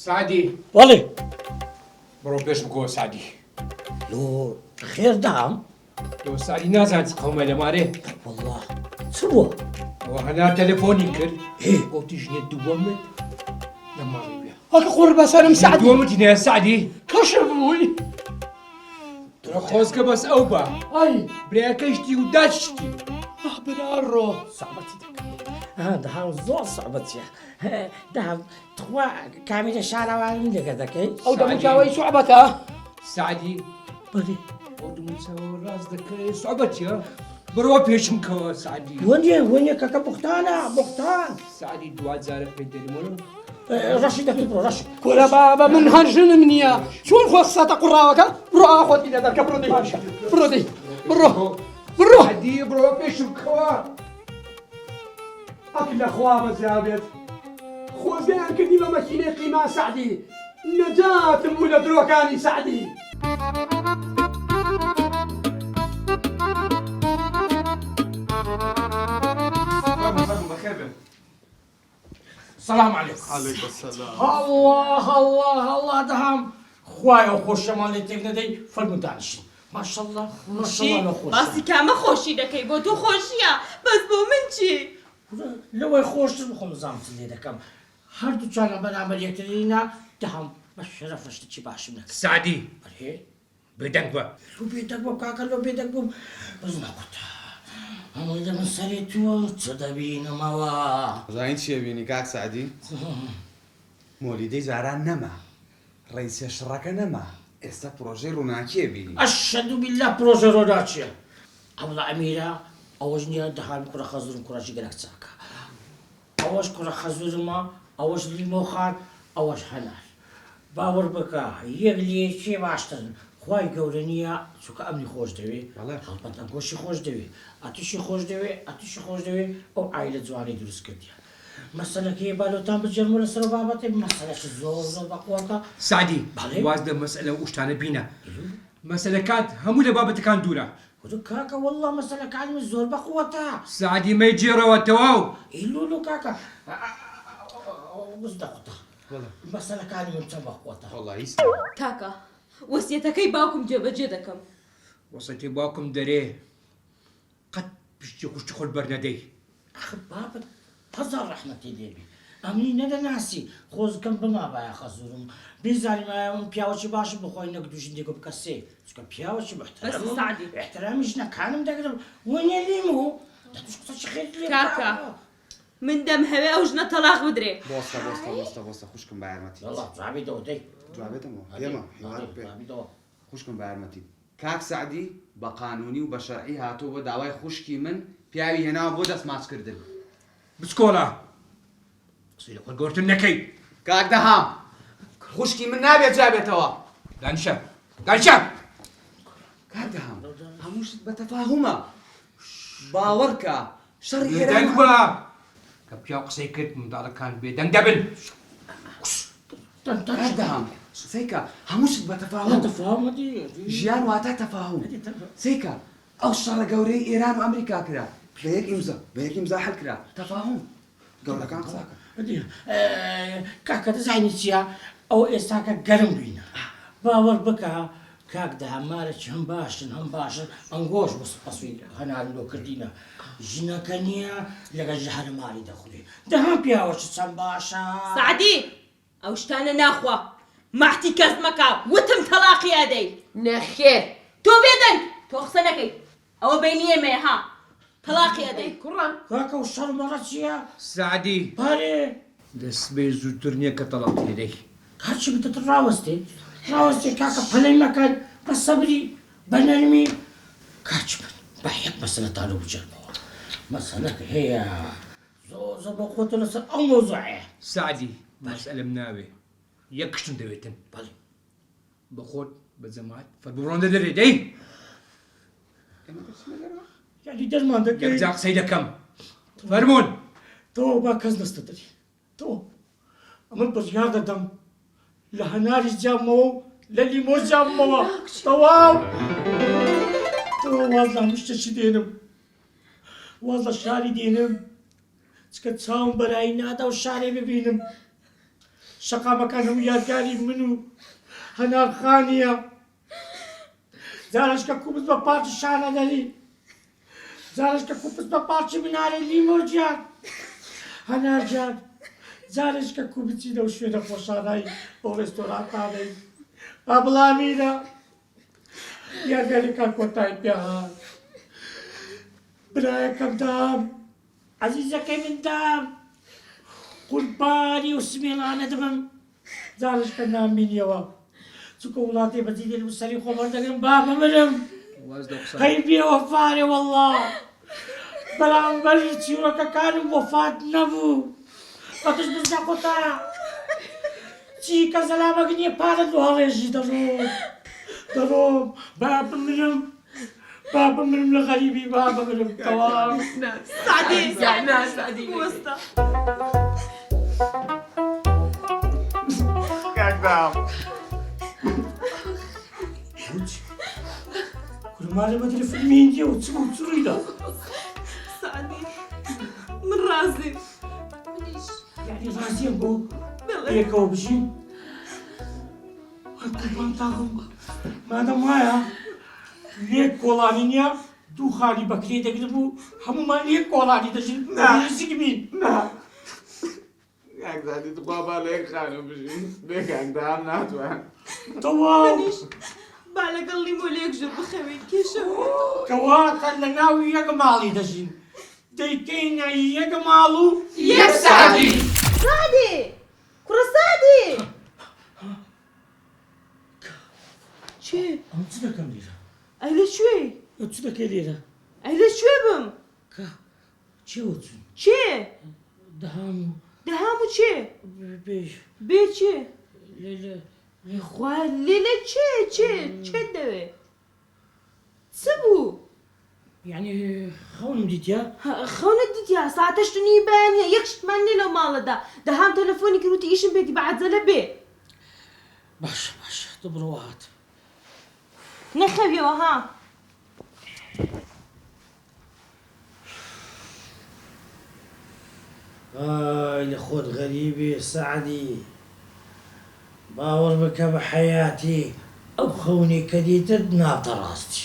سعدي والله بڕۆ پێشم کۆ سعدی لو خير دام تۆ سعدی نازانیت قەومە لەمارێ والله سوى ئەوە هەنا تەلەفۆنی کرد إيه. گوتی ژنێ دووەمت لەماڵی بێ هاك قربة سالم سعد دووەمتی نەیە سعدی كشف بوي تۆ خۆزگە بەس ئەو بە اي برایەکەشتی و داچشتی برارو صعبتي هذا هاو زور صعبتي ده تخوا كامل الشارع وين لقدك أو ده مجاوي صعبتها سعدی بلي ئەو دومسەوە ڕاست دەکەی سوعبەتیە بڕۆ پێشم کەوە سعدی وين كاكا بختان سعدی دوازارە پێ دەریمەوە رشيدة تبرو رشيد كل بابا من هرجن منيا شو الخوصة قراوك برو اخذ الى ذاك برو سعدی بڕۆ پێشم کەوە اكل اخوة مزابت خوزان كدي ماكينة قيمة سعدي نجاة مولا دروكاني سعدي السلام عليكم عليك السلام. الله دهم خوايا وخوش مالي تبنا دي فالمدانش ما شاء الله لو خوش باسی کامە خۆشی دەکەی بۆ تۆ خۆشیە بەس بۆ من چی؟ لو خوش بخون زامت اللي دكم هر دو كان برابر يكترينا دهم بشرف اشتي باش منك سعدی ايه بێدەنگ بە لو بيدك بو كاكا لو بيدك بو بس ما قلت انا اذا من سريتو تصدبين ما زين چیە بینی کاک سعدی؟ مۆلیدەی جاران نەما ڕئیسە شڕەکە نەما ئێستا پرۆژەی ڕووناکیە بینی اشهد بالله بروجر راتشيا ابلا اميره اوجني دهان كره خزر كره جيرك تساكا اوج كره خزر ما اوج ليمو خان اوج حنال باور بكا يغلي شي باشتن خوای گەورەنیە چووکە ئەمنی خۆش دەوێ هەڵبەت ئەگۆشی خۆش دەوێ ئەتیشی خۆش دەوێ ئەو ئایلە جوانی دروست کردیە مەسەلەکەی بالۆتان بجێرمە لەسەر بابەتێ مەسەلەشی زۆر بەقوەکە سعدی واز لە مەسئلە و شتانە بینە مەسەلەکات هەموو لە بابەتەکان دوورە کاکە وەڵڵا مەسەلەکانی زۆر بەقوەتە سعدی مەی جێڕەوە تەواو ئیلولو کاکە بز دەقوتە مەسەلەکانی من چەند بەقوەتە وەڵی کاکە وەسیەتەکەی باوکم جێبەجێ دەکەم وەسەتی باوکم دەرێ قەت پشتی خوشتی خۆت بەرنەدەی ئەخ بابەت هەزار ڕەحمەتی لێبی ئەمنی نەدەناسی خۆزگەم بما باە خەزورم بیزانیمایەوەم پیاوەکی باشم بخۆی نەک دوژین دێگە بکە سێ چکە پیاوەکی بەس سعدی احترامی ژنەکانم دەگرم وەنیە لیم و دەتوشکەچی خێت لێ کاکە من دەم هەوێ ئەو ژنە تەلاق بدرێ بۆستە خوشکم بە یارمەتی والله جوابی دەوە دەی جوابێتەمەوە هێمە هێوارت پێ خوشکم بە یارمەتی کاک سعدی بە قانونی و بە شەرعی هاتووە بۆ داوای خوشکی من پیاوی هێناوە بۆ دەستماچکردن بچکۆڵە قسەی لەخۆت گەورتر نەکەی کاک دەهام خوشکی من نابێت جابێتەوە دانیشە کاک دەهام هەمووشت بە تەفاهومە باوەڕکە شەڕی بێدەنگ ئێران بە کە پیاو قسەی کرد منداڵەکان بێدەنگ دەبن کاک دەهام سیکە هەمووشت بە تەفاهوم تەفاهمەتی ژیان واتە تەفاهوم سیکە ئەو شەڕە گەورەی ئێران و ئەمریکا کرا بە یەک ئیمزا حەل کرا تەفاهوم گەورەکان قساکە کاکە دەزانی چییە ئەو ئێستاکە گەرم بینە باوەڕ بکە کاک دامارێکی هەم باشن ئەنگۆش بەسوی هەنال لۆ کردینە ژنەکە نییە لەگەڵ ژەهرەماری دەخورێ دەهام پیاوەچ چەند باشە سعدی ئەو شتانە ناخوا ماحتی کەس مەکە وتم تەلاقی ئەدەی نەخێر تۆ بێدەنگ تۆ قسە نەکەی ئەوە بینی ئێمەیە ها تەلاقی ئەدەی کوڕان کاکە و شەڕمەڕە چییە سعدی پارێ دەسبەی زووتر نییە کە تەلاق لێدەی کاچی بدەت ڕاوەستێ کاکە پەلەی مەکەن بە سەبری بە نەرمی کاچ بن بە یەک مەسەلەتان و بجێرمەوە مەسەلەکە هەیە زۆر بە خۆتە لەسەر ئەو مۆزوعەیە سعدی مەسئلەم ناوێ یەک کشتم دەوێتن بەڵێ بە خۆت بە جەماعەت فەرموڕۆندە دەرێ دەی یعنی دەرمان دەکەی یەکجا قسەی دەکەم فەرموون تۆ با کەس دەستە دەری تۆ ئەمن بەژیار دەدەم لە هەناری جامەوە و لە لیمۆ جامەوە تەواو تۆ واز لە هەموو شتێکی دێنم واز لە شاری دێنم چکە چاوم بەرایی نادا و شارێ ببینم شەقامەکان هەموو یادگاری من و هەنار خانیە زارش کە کوبت بە پارچ شانە دەری زارش کە کوبت بە پارچی منارە لیمۆ گیان هەنار گیان زارش کە کوبچی لەو شوێنە خۆشانایی بۆ ڕێستۆرانتانەی با بڵامیرە یادگاریەکان کۆتایی پێهات برایەکەم دام عەزیزەکەی من دام قوربانی و سمێڵانە دەبم زارش کە نامبینیەوە چونکە وڵاتی بەجێ دێن و سەری خۆبەر دەگرم با بمرم هەی بێوەفارێ وەڵڵا بەرامبەر چیرۆکەکانم وەفات نەبوو بەتش بزنە خۆتایە چی کە زەلامەگنیە پارە دوو هەڵێژی دەڕۆم با بمرم لە غەریبی با بمرم تەواو سعدی وەستە کاکدام کورمانە بە تەلەفۆنی هێندیە و چڕوویدا سعدی من ڕازیم یعنی ڕازیم بۆ پێکەوە بژین قوربان تاغم مادەم وایە لێک کۆڵانی نییە دوو خالی بەکرێ دەگرم و هەمومان لێک کۆڵانی دەژین نزیکبین کاکزادی تو بابا لێک خانە بژین بێ کاکدام ناتوان تەواو با لەگەڵ لیمۆ لێکژە بخەوێت کێشەوە کەواتە لە ناو یەک ماڵی دەژین دەیکەینە یەک ماڵ و یەک سعدی سعدی کوڕە سعدی چێ ئەم چ دەکەم لێرە ئەی لەکوێ چ دەکەی لێرە ئەی لەکوێ بم کە چێوە چوون چێ دەهام و دەهام و چێ پێش بێ چێ لێ خوا لێلە چێ دەوێ چ بوو یعنی خەونم دیتیا خەونت دیتیا ساتەشتنی بەیانە یەکشتمان لێ لەو ماڵەدا دەهام تەلەفۆنی کردوتی ئیشم پێتی بەعەجەلە بێ باشە تۆ بڕۆ هات نەخەویەوە ها ئای لە خۆت غەریبی سعدی باوەڕ بکە بە حەیاتی ئەو خەونی کە دیتت ناتە ڕاستی